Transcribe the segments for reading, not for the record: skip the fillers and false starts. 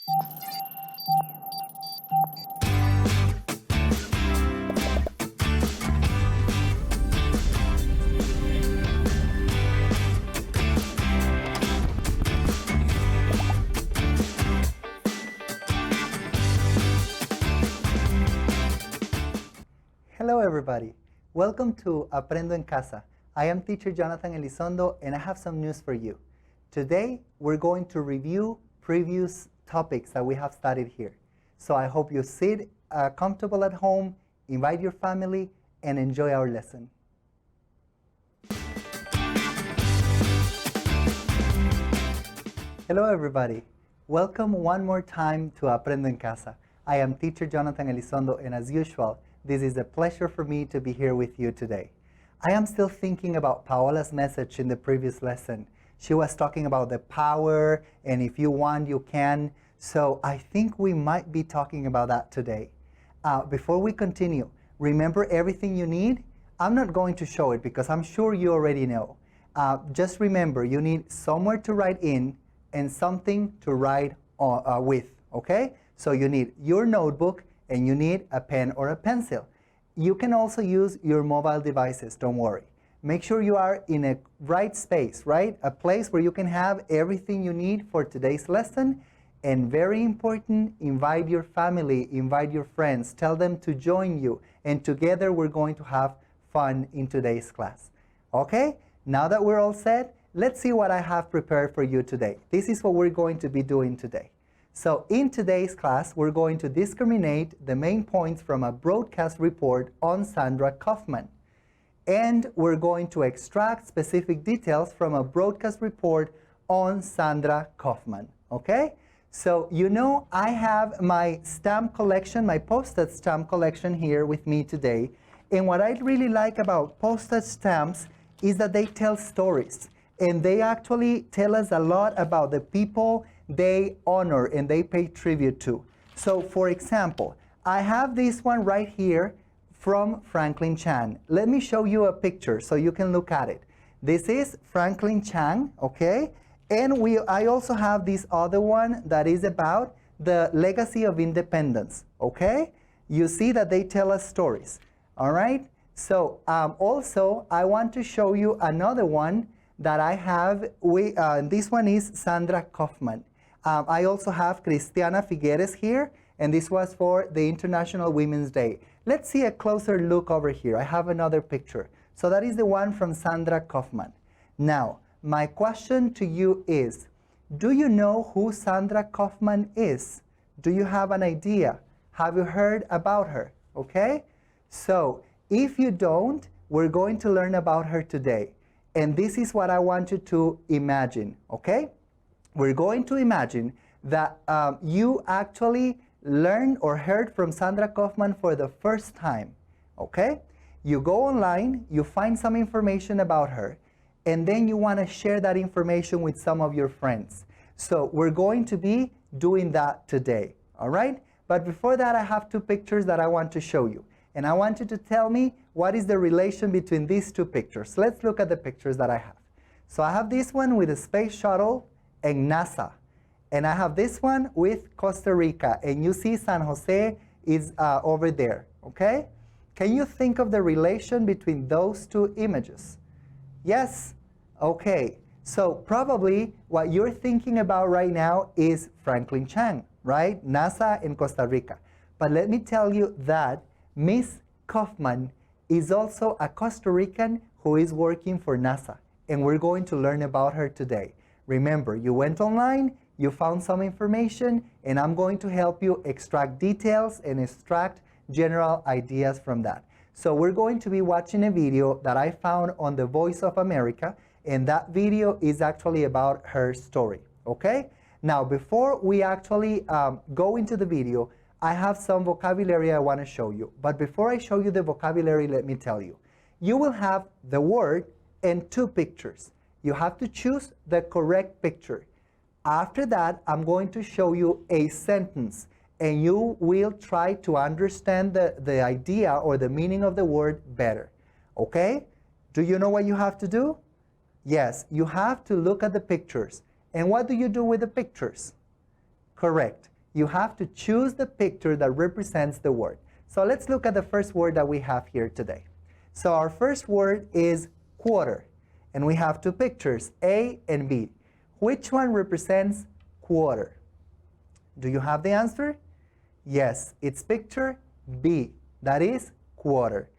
Hello everybody, welcome to Aprendo en Casa. I am teacher Jonnathan Elizondo and I have some news for you. Today we're going to review previous topics that we have studied here. So I hope you sit comfortable at home, invite your family, and enjoy our lesson. Hello everybody, welcome one more time to Aprendo en Casa. I am teacher Jonnathan Elizondo and as usual, this is a pleasure for me to be here with you today. I am still thinking about Paola's message in the previous lesson. She was talking about the power, and if you want, you can. So I think we might be talking about that today. Before we continue, remember everything you need? I'm not going to show it because I'm sure you already know. Just remember, you need somewhere to write in and something to write with, okay? So you need your notebook, and you need a pen or a pencil. You can also use your mobile devices, don't worry. Make sure you are in a right space, right? A place where you can have everything you need for today's lesson. And very important, invite your family, invite your friends, tell them to join you. And together we're going to have fun in today's class. Okay, now that we're all set, let's see what I have prepared for you today. This is what we're going to be doing today. So in today's class, we're going to discriminate the main points from a broadcast report on Sandra Cauffman. And we're going to extract specific details from a broadcast report on Sandra Cauffman, okay? So you know I have my stamp collection, my postage stamp collection here with me today. And what I really like about postage stamps is that they tell stories. And they actually tell us a lot about the people they honor and they pay tribute to. So for example, I have this one right here from Franklin Chan. Let me show you a picture so you can look at it. This is Franklin Chan, okay? And I also have this other one that is about the legacy of independence, okay? You see that they tell us stories, all right? So also I want to show you another one that I have. This one is Sandra Cauffman. I also have Cristiana Figueres here, and this was for the International Women's Day. Let's see a closer look over here. I have another picture. So that is the one from Sandra Cauffman. Now, my question to you is, do you know who Sandra Cauffman is? Do you have an idea? Have you heard about her? Okay? So, if you don't, we're going to learn about her today. And this is what I want you to imagine, okay? We're going to imagine that you actually learned or heard from Sandra Cauffman for the first time, okay? You go online, you find some information about her, and then you want to share that information with some of your friends. So we're going to be doing that today, all right? But before that, I have two pictures that I want to show you. And I want you to tell me what is the relation between these two pictures. Let's look at the pictures that I have. So I have this one with a space shuttle and NASA. And I have this one with Costa Rica. And you see San Jose is over there, okay? Can you think of the relation between those two images? Yes? Okay. So probably what you're thinking about right now is Franklin Chan, right? NASA and Costa Rica. But let me tell you that Miss Cauffman is also a Costa Rican who is working for NASA. And we're going to learn about her today. Remember, you went online, you found some information, and I'm going to help you extract details and extract general ideas from that. So we're going to be watching a video that I found on the Voice of America, and that video is actually about her story, okay? Now, before we actually go into the video, I have some vocabulary I want to show you. But before I show you the vocabulary, let me tell you. You will have the word and two pictures. You have to choose the correct picture. After that, I'm going to show you a sentence, and you will try to understand the idea or the meaning of the word better. Okay? Do you know what you have to do? Yes, you have to look at the pictures. And what do you do with the pictures? Correct. You have to choose the picture that represents the word. So let's look at the first word that we have here today. So our first word is quarter, and we have two pictures, A and B. Which one represents quarter? Do you have the answer? Yes, it's picture B, that is quarter.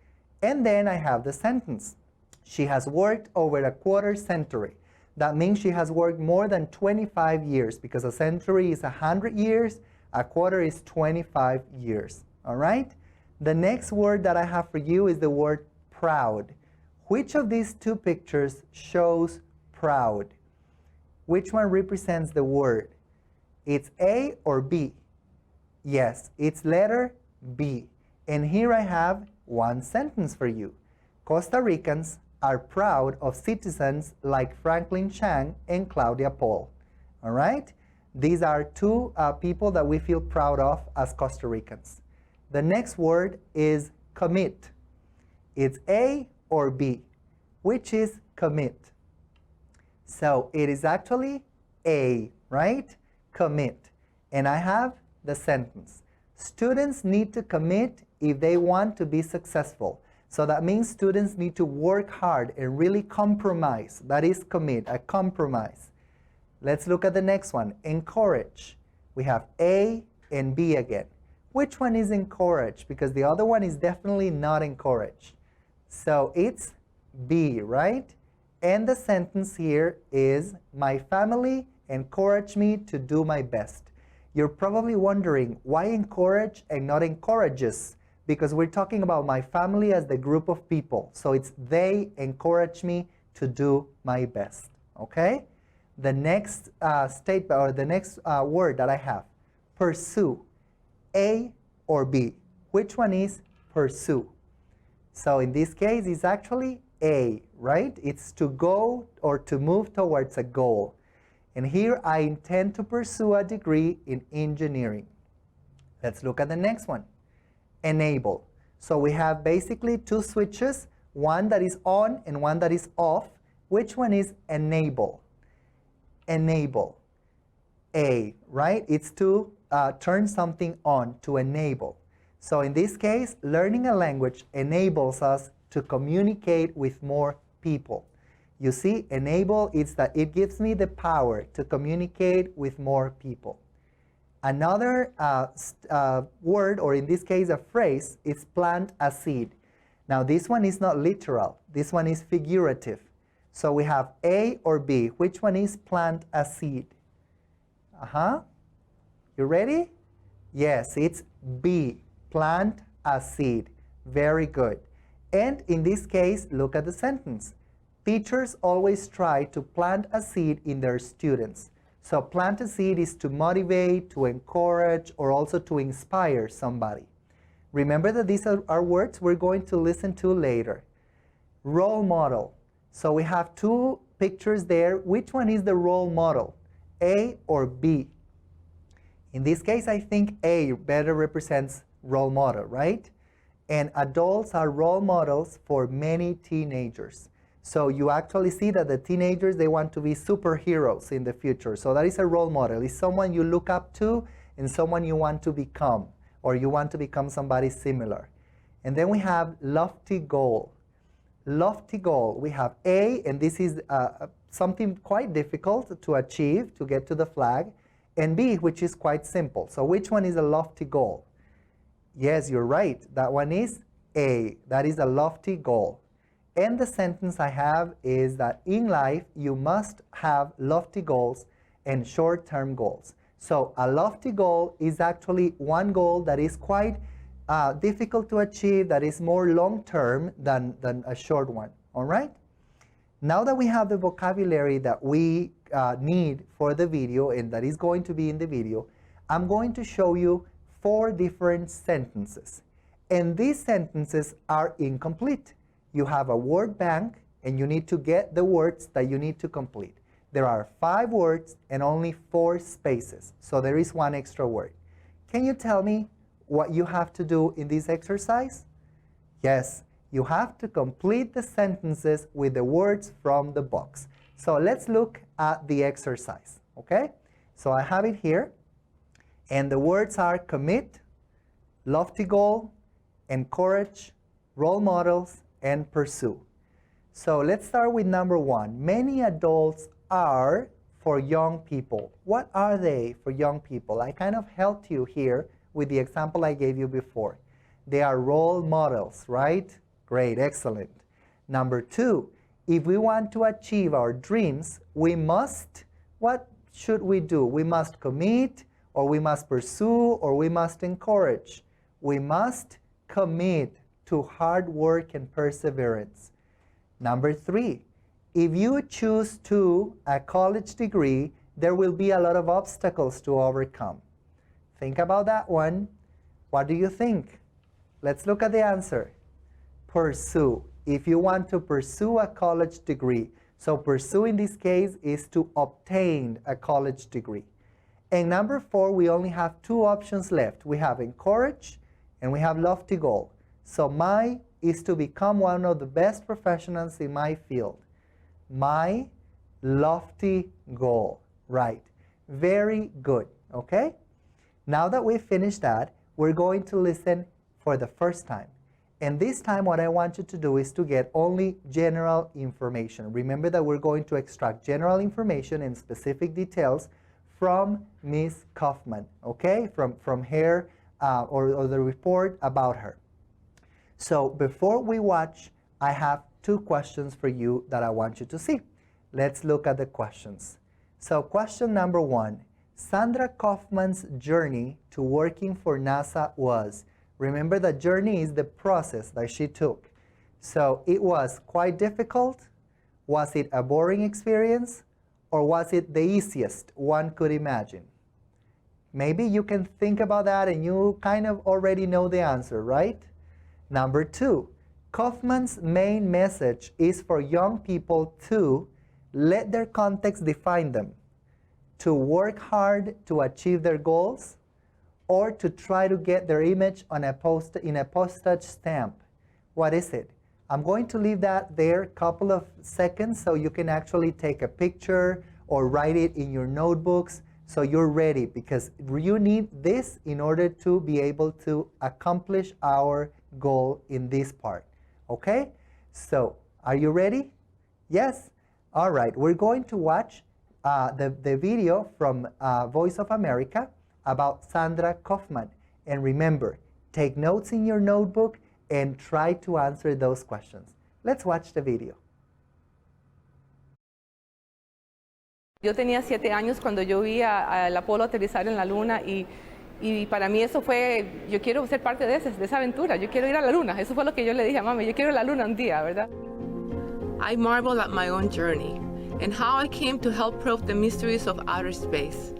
And then I have the sentence. She has worked over a quarter century. That means she has worked more than 25 years, because a century is 100 years, a quarter is 25 years. All right? The next word that I have for you is the word proud. Which of these two pictures shows proud? Which one represents the word? It's A or B? Yes, it's letter B. And here I have one sentence for you. Costa Ricans are proud of citizens like Franklin Chang and Claudia Paul. All right? These are two people that we feel proud of as Costa Ricans. The next word is commit. It's A or B. Which is commit? So it is actually A, right? Commit. And I have the sentence. Students need to commit if they want to be successful. So that means students need to work hard and really compromise. That is commit, a compromise. Let's look at the next one, encourage. We have A and B again. Which one is encourage? Because the other one is definitely not encourage. So it's B, right? And the sentence here is, my family encouraged me to do my best. You're probably wondering, why encourage and not encourages? Because we're talking about my family as the group of people. So it's they encourage me to do my best. Okay? The next statement, or the next word that I have, pursue. A or B? Which one is pursue? So in this case, it's actually A, right? It's to go or to move towards a goal. And here I intend to pursue a degree in engineering. Let's look at the next one. Enable. So we have basically two switches, one that is on and one that is off. Which one is enable? Enable. A, right? It's to turn something on, to enable. So in this case, learning a language enables us to communicate with more people. You see, enable is that it gives me the power to communicate with more people. Another word, or in this case a phrase, is plant a seed. Now this one is not literal, this one is figurative. So we have A or B. Which one is plant a seed? You ready? Yes, it's B, plant a seed. Very good. And in this case, look at the sentence. Teachers always try to plant a seed in their students. So plant a seed is to motivate, to encourage, or also to inspire somebody. Remember that these are words we're going to listen to later. Role model. So we have two pictures there. Which one is the role model? A or B? In this case, I think A better represents role model, right? And adults are role models for many teenagers. So you actually see that the teenagers, they want to be superheroes in the future. So that is a role model. It's someone you look up to and someone you want to become, or you want to become somebody similar. And then we have lofty goal. Lofty goal. We have A, and this is something quite difficult to achieve, to get to the flag, and B, which is quite simple. So which one is a lofty goal? Yes, you're right. That one is A. That is a lofty goal. And the sentence I have is that in life, you must have lofty goals and short-term goals. So a lofty goal is actually one goal that is quite difficult to achieve, that is more long-term than a short one. All right? Now that we have the vocabulary that we need for the video, and that is going to be in the video, I'm going to show you 4 different sentences. And these sentences are incomplete. You have a word bank, and you need to get the words that you need to complete. There are 5 words and only 4 spaces, so there is 1 extra word. Can you tell me what you have to do in this exercise? Yes, you have to complete the sentences with the words from the box. So let's look at the exercise, okay? So I have it here, And the words are commit, lofty goal, encourage, role models, and pursue. So let's start with number one. Many adults are for young people. What are they for young people? I kind of helped you here with the example I gave you before. They are role models, right? Great, excellent. Number two, if we want to achieve our dreams, we must, what should we do? We must commit, or we must pursue, or we must encourage. We must commit to hard work and perseverance. Number three, if you choose a college degree, there will be a lot of obstacles to overcome. Think about that one. What do you think? Let's look at the answer. Pursue. If you want to pursue a college degree, so pursue in this case is to obtain a college degree. And number four, we only have two options left. We have encourage and we have lofty goal. So my is to become one of the best professionals in my field. My lofty goal. Right. Very good. Okay? Now that we've finished that, we're going to listen for the first time. And this time what I want you to do is to get only general information. Remember that we're going to extract general information and specific details from Miss Cauffman, okay? From her or the report about her. So before we watch, I have two questions for you that I want you to see. Let's look at the questions. So question number one, Sandra Cauffman's journey to working for NASA was, remember the journey is the process that she took. So it was quite difficult. Was it a boring experience? Or was it the easiest one could imagine? Maybe you can think about that and you kind of already know the answer, right? Number two, Cauffman's main message is for young people to let their context define them, to work hard to achieve their goals, or to try to get their image on in a postage stamp. What is it? I'm going to leave that there a couple of seconds so you can actually take a picture or write it in your notebooks so you're ready, because you need this in order to be able to accomplish our goal in this part. Okay? So, are you ready? Yes? All right. We're going to watch the video from Voice of America about Sandra Cauffman. And remember, take notes in your notebook and try to answer those questions. Let's watch the video. Yo tenía 7 años cuando yo vi al Apolo aterrizar en la Luna y para mí eso fue, yo quiero ser parte de esa aventura, yo quiero ir a la Luna. Eso fue lo que yo le dije a mami, yo quiero ir a la Luna un día, ¿verdad? I marvel at my own journey and how I came to help probe the mysteries of outer space.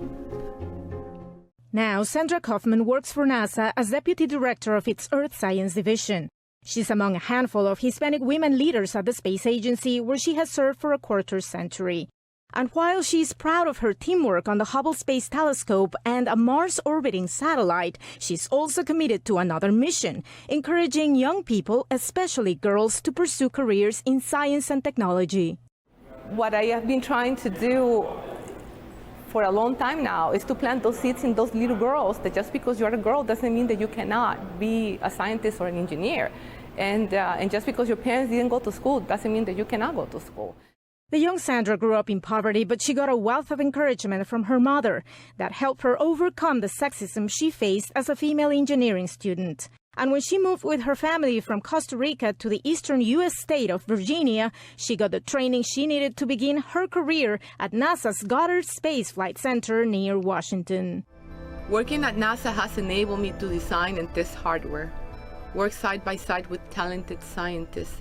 Now, Sandra Cauffman works for NASA as Deputy Director of its Earth Science Division. She's among a handful of Hispanic women leaders at the space agency, where she has served for a quarter-century. And while she's proud of her teamwork on the Hubble Space Telescope and a Mars-orbiting satellite, she's also committed to another mission, encouraging young people, especially girls, to pursue careers in science and technology. What I have been trying to do for a long time now is to plant those seeds in those little girls, that just because you're a girl doesn't mean that you cannot be a scientist or an engineer. And just because your parents didn't go to school doesn't mean that you cannot go to school. The young Sandra grew up in poverty, but she got a wealth of encouragement from her mother that helped her overcome the sexism she faced as a female engineering student. And when she moved with her family from Costa Rica to the eastern U.S. state of Virginia, she got the training she needed to begin her career at NASA's Goddard Space Flight Center near Washington. Working at NASA has enabled me to design and test hardware, work side by side with talented scientists,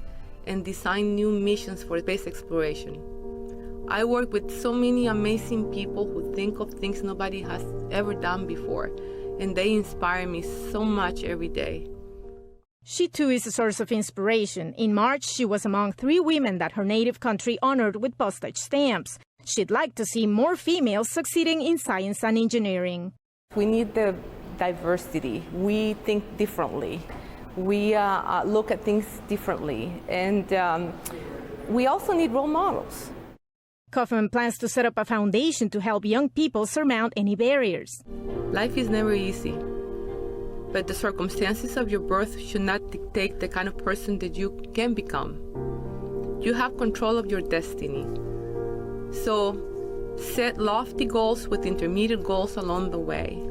and design new missions for space exploration. I work with so many amazing people who think of things nobody has ever done before, and they inspire me so much every day. She too is a source of inspiration. In March, she was among 3 women that her native country honored with postage stamps. She'd like to see more females succeeding in science and engineering. We need the diversity. We think differently. We look at things differently, and we also need role models. Cauffman plans to set up a foundation to help young people surmount any barriers. Life is never easy, but the circumstances of your birth should not dictate the kind of person that you can become. You have control of your destiny. So, set lofty goals with intermediate goals along the way.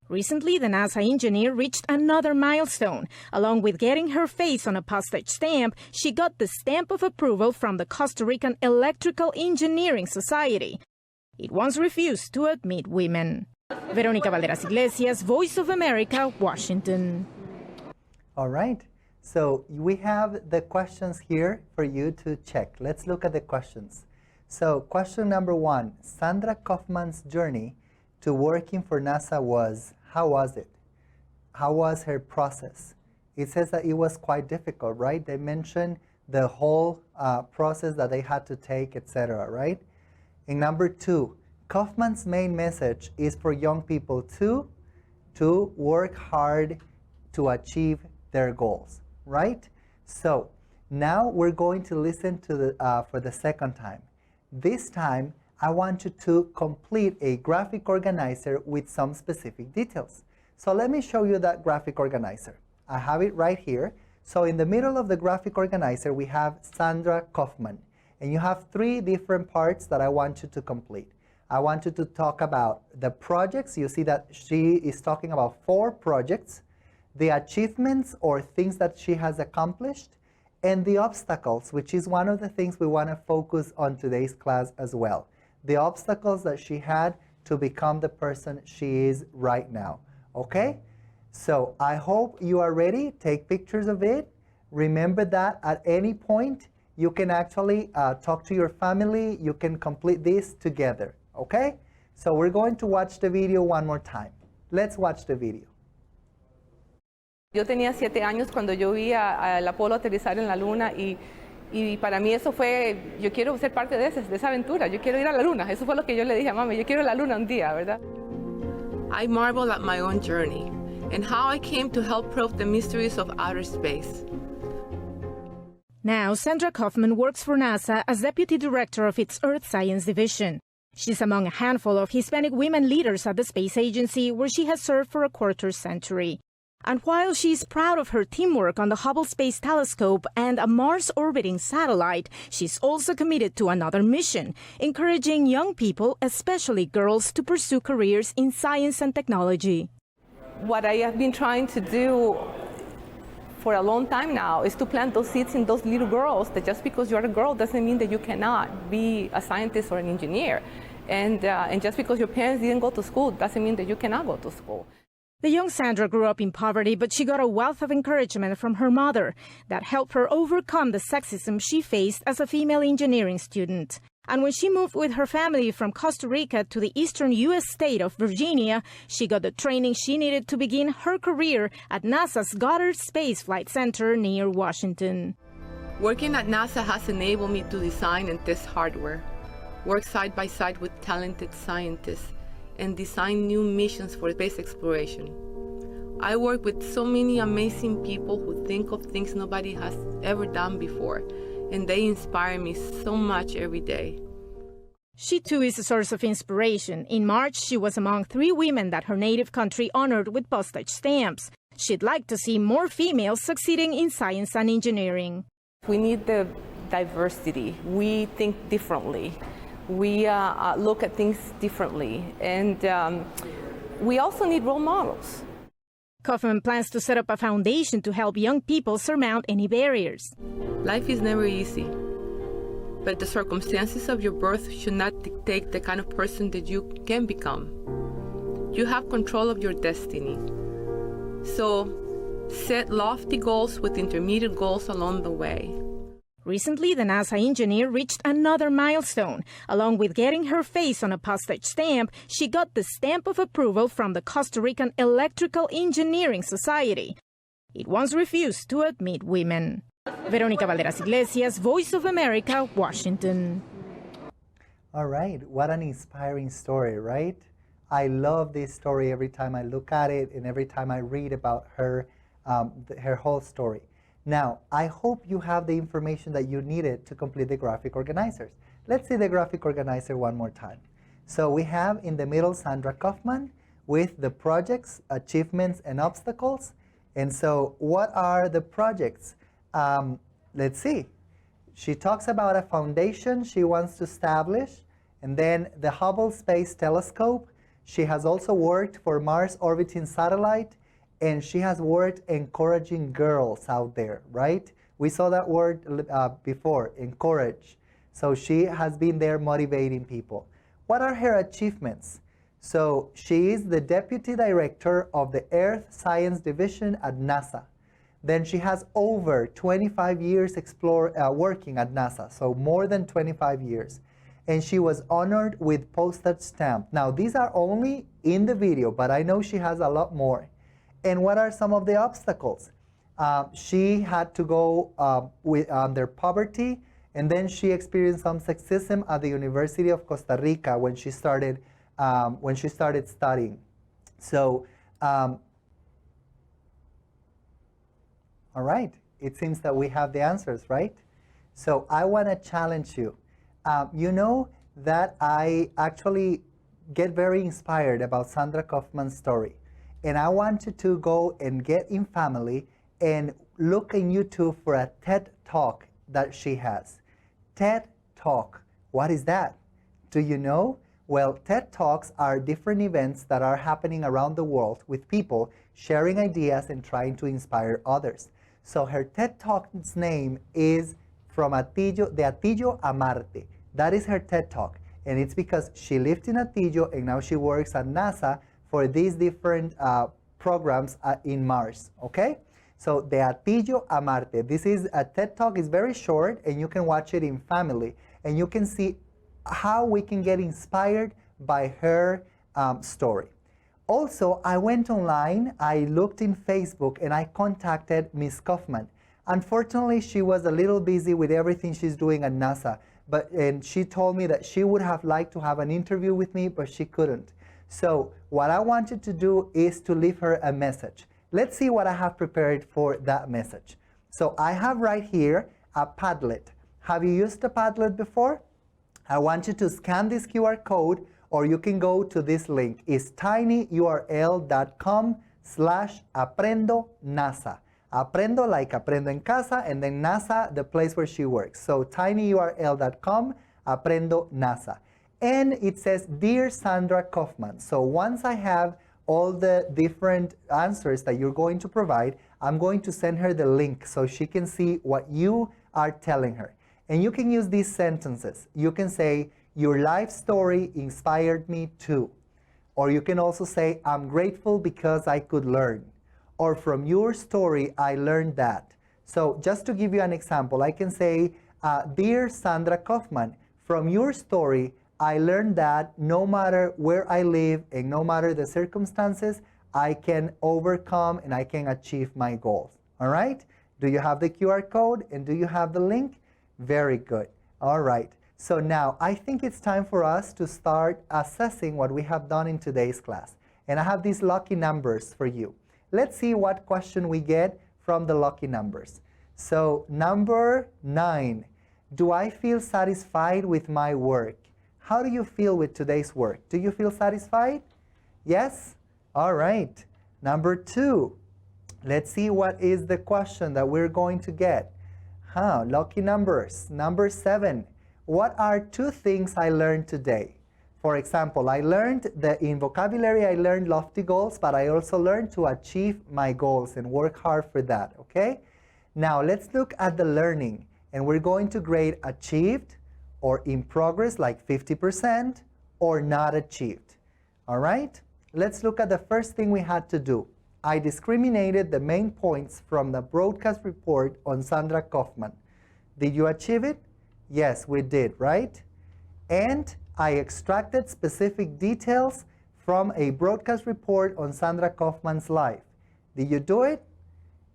Recently, the NASA engineer reached another milestone. Along with getting her face on a postage stamp, she got the stamp of approval from the Costa Rican Electrical Engineering Society. It once refused to admit women. Verónica Valderas Iglesias, Voice of America, Washington. All right. So we have the questions here for you to check. Let's look at the questions. So question number 1, Sandra Cauffman's journey to working for NASA was, how was it? How was her process? It says that it was quite difficult, right? They mentioned the whole process that they had to take, etc., right? And number 2, Cauffman's main message is for young people to work hard to achieve their goals, right? So now we're going to listen to for the second time. This time, I want you to complete a graphic organizer with some specific details. So let me show you that graphic organizer. I have it right here. So in the middle of the graphic organizer, we have Sandra Cauffman. And you have 3 different parts that I want you to complete. I want you to talk about the projects. You see that she is talking about 4 projects, the achievements or things that she has accomplished, and the obstacles, which is one of the things we want to focus on today's class as well. The obstacles that she had to become the person she is right now. Okay? So I hope you are ready. Take pictures of it. Remember that at any point, you can actually talk to your family. You can complete this together. Okay? So we're going to watch the video one more time. Let's watch the video. Yo tenía 7 años cuando yo vi al Apolo aterrizar en la Luna y para mí eso fue, yo quiero ser parte de esa aventura, yo quiero ir a la Luna. Eso fue lo que yo le dije a mami, yo quiero ir a la Luna un día, ¿verdad? I marvel at my own journey and how I came to help probe the mysteries of outer space. Now, Sandra Cauffman works for NASA as Deputy Director of its Earth Science Division. She's among a handful of Hispanic women leaders at the space agency, where she has served for a quarter-century. And while she's proud of her teamwork on the Hubble Space Telescope and a Mars-orbiting satellite, she's also committed to another mission, encouraging young people, especially girls, to pursue careers in science and technology. What I have been trying to do for a long time now is to plant those seeds in those little girls that just because you're a girl doesn't mean that you cannot be a scientist or an engineer. And just because your parents didn't go to school doesn't mean that you cannot go to school. The young Sandra grew up in poverty, but she got a wealth of encouragement from her mother that helped her overcome the sexism she faced as a female engineering student. And when she moved with her family from Costa Rica to the eastern U.S. state of Virginia, she got the training she needed to begin her career at NASA's Goddard Space Flight Center near Washington. Working at NASA has enabled me to design and test hardware, work side by side with talented scientists, and design new missions for space exploration. I work with so many amazing people who think of things nobody has ever done before, and they inspire me so much every day. She too is a source of inspiration. In March, she was among 3 women that her native country honored with postage stamps. She'd like to see more females succeeding in science and engineering. We need the diversity. We think differently. We look at things differently, and we also need role models. Cauffman plans to set up a foundation to help young people surmount any barriers. Life is never easy, but the circumstances of your birth should not dictate the kind of person that you can become. You have control of your destiny. So, set lofty goals with intermediate goals along the way. Recently, the NASA engineer reached another milestone. Along with getting her face on a postage stamp, she got the stamp of approval from the Costa Rican Electrical Engineering Society. It once refused to admit women. Verónica Valderas Iglesias, Voice of America, Washington. All right, what an inspiring story, right? I love this story every time I look at it and every time I read about her, her whole story. Now, I hope you have the information that you needed to complete the graphic organizers. Let's see the graphic organizer one more time. So we have in the middle Sandra Cauffman with the projects, achievements, and obstacles. And so what are the projects? Let's see. She talks about a foundation she wants to establish, and then the Hubble Space Telescope. She has also worked for Mars orbiting satellite, and she has worked encouraging girls out there, right? We saw that word before, encourage. So she has been there motivating people. What are her achievements? So she is the Deputy Director of the Earth Science Division at NASA. Then she has over 25 years working at NASA, so more than 25 years. And she was honored with postage stamp. Now, these are only in the video, but I know she has a lot more. And what are some of the obstacles? She had to go under poverty, and then she experienced some sexism at the University of Costa Rica when she started studying. So, all right, it seems that we have the answers, right? So I want to challenge you. You know that I actually get very inspired about Sandra Cauffman's story. And I want you to go and get in family and look in YouTube for a TED Talk that she has. TED Talk, what is that? Do you know? Well, TED Talks are different events that are happening around the world with people sharing ideas and trying to inspire others. So her TED Talk's name is From Atillo, de Atillo a Marte. That is her TED Talk. And it's because she lived in Atillo and now she works at NASA for these different programs in Mars, okay? So, de Atillo a Marte. This is a TED Talk, is very short and you can watch it in family. And you can see how we can get inspired by her story. Also, I went online, I looked in Facebook, and I contacted Miss Cauffman. Unfortunately, she was a little busy with everything she's doing at NASA, and she told me that she would have liked to have an interview with me, but she couldn't. So what I wanted to do is to leave her a message. Let's see what I have prepared for that message. So I have right here a Padlet. Have you used a Padlet before? I want you to scan this QR code, or you can go to this link. It's tinyurl.com/Aprendo NASA. Aprendo like Aprendo en Casa, and then NASA, the place where she works. So tinyurl.com, Aprendo NASA. And it says, Dear Sandra Cauffman. So once I have all the different answers that you're going to provide, I'm going to send her the link so she can see what you are telling her. And you can use these sentences. You can say, your life story inspired me too. Or you can also say, I'm grateful because I could learn. Or from your story, I learned that. So just to give you an example, I can say, Dear Sandra Cauffman, from your story, I learned that no matter where I live and no matter the circumstances, I can overcome and I can achieve my goals. All right? Do you have the QR code and do you have the link? Very good. All right. So now I think it's time for us to start assessing what we have done in today's class. And I have these lucky numbers for you. Let's see what question we get from the lucky numbers. So number 9, do I feel satisfied with my work? How do you feel with today's work? Do you feel satisfied? Yes? All right. Number 2, let's see what is the question that we're going to get. Lucky numbers. Number 7, what are 2 things I learned today? For example, I learned that in vocabulary, I learned lofty goals, but I also learned to achieve my goals and work hard for that, okay? Now, let's look at the learning, and we're going to grade achieved or in progress, like 50%, or not achieved, all right? Let's look at the first thing we had to do. I discriminated the main points from the broadcast report on Sandra Cauffman. Did you achieve it? Yes, we did, right? And I extracted specific details from a broadcast report on Sandra Cauffman's life. Did you do it?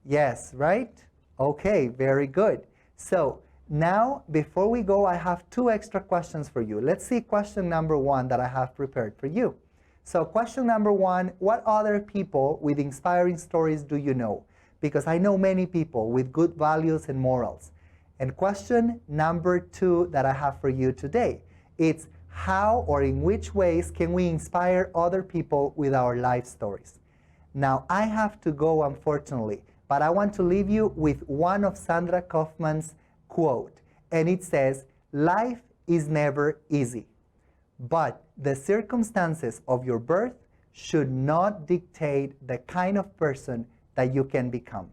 Yes, right? Okay, very good. So now, before we go, I have 2 extra questions for you. Let's see question number 1 that I have prepared for you. So question number 1, what other people with inspiring stories do you know? Because I know many people with good values and morals. And question number 2 that I have for you today, it's how or in which ways can we inspire other people with our life stories? Now, I have to go, unfortunately, but I want to leave you with one of Sandra Cauffman's quote, and it says, "Life is never easy, but the circumstances of your birth should not dictate the kind of person that you can become."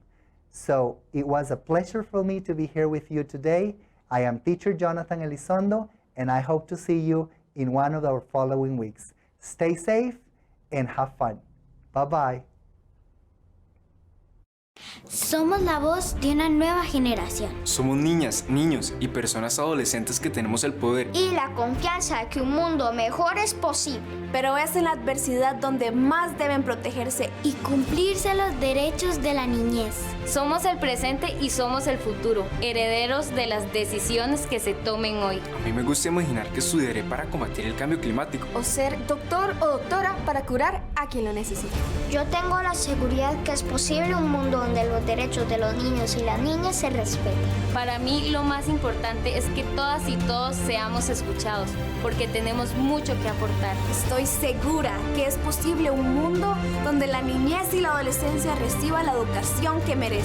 So it was a pleasure for me to be here with you today. I am teacher Jonnathan Elizondo, and I hope to see you in one of our following weeks. Stay safe and have fun. Bye-bye. Somos la voz de una nueva generación. Somos niñas, niños y personas adolescentes que tenemos el poder Y la confianza de que un mundo mejor es posible. Pero es en la adversidad donde más deben protegerse Y cumplirse los derechos de la niñez. Somos el presente y somos el futuro, herederos de las decisiones que se tomen hoy. A mí me gusta imaginar que estudiaré para combatir el cambio climático. o ser doctor o doctora para curar a quien lo necesite. Yo tengo la seguridad que es posible un mundo donde los derechos de los niños y las niñas se respeten. Para mí lo más importante es que todas y todos seamos escuchados, porque tenemos mucho que aportar. Estoy segura que es posible un mundo donde la niñez y la adolescencia reciban la educación que merece.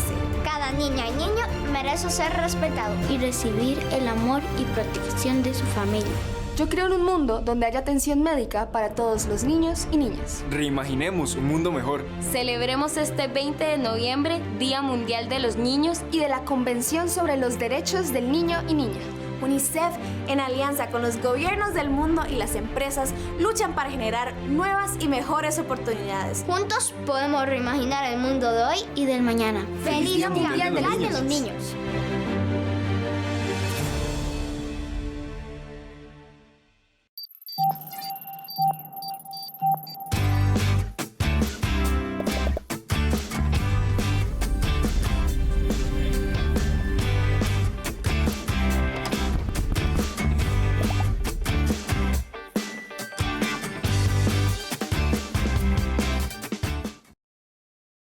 Cada niña y niño merece ser respetado y recibir el amor y protección de su familia. Yo creo en un mundo donde haya atención médica para todos los niños y niñas. Reimaginemos un mundo mejor. Celebremos este 20 de noviembre, Día Mundial de los Niños, Y de la Convención sobre los Derechos del Niño y Niña. UNICEF, en alianza con los gobiernos del mundo y las empresas, luchan para generar nuevas y mejores oportunidades. Juntos podemos reimaginar el mundo de hoy y del mañana. ¡Feliz Día Mundial de los Niños!